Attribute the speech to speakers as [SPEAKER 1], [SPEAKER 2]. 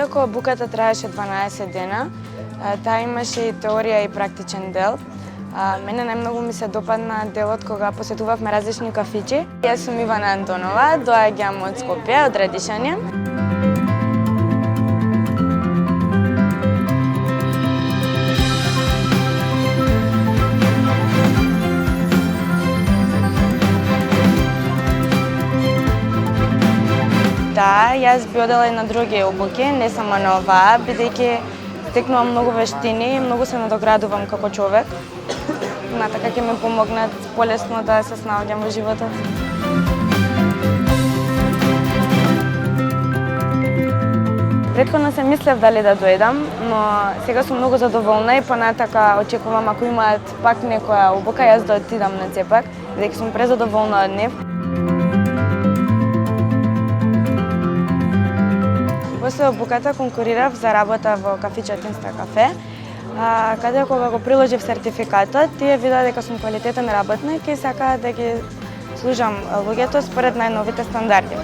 [SPEAKER 1] Иако обуката траеше 12 дена, таа имаше и теорија и практичен дел. Мене најмногу ми се допадна делот кога посетувавме различни кафичи. Јас сум Ивана Антонова, доаѓам од Скопје, од Радишање. Да, јас би одела и на други обуки, не само на оваа, бидејќи стекнувам многу вештини и многу се надоградувам како човек. Така ќе ми помогнат полесно да се снаоѓам во животот. Претходно се мислев дали да дојдам, но сега сум многу задоволна и понатака очекувам ако имаат пак некоја обука, јас да отидам на ЦЕПАК, бидејќи сум презадоволна од нив. После обуката конкурирав за работа во кафичето Инста кафе, каде кога го приложив сертификатот, тие видеа дека сум квалитетен работник и сакаат да ги служам луѓето според најновите стандарди.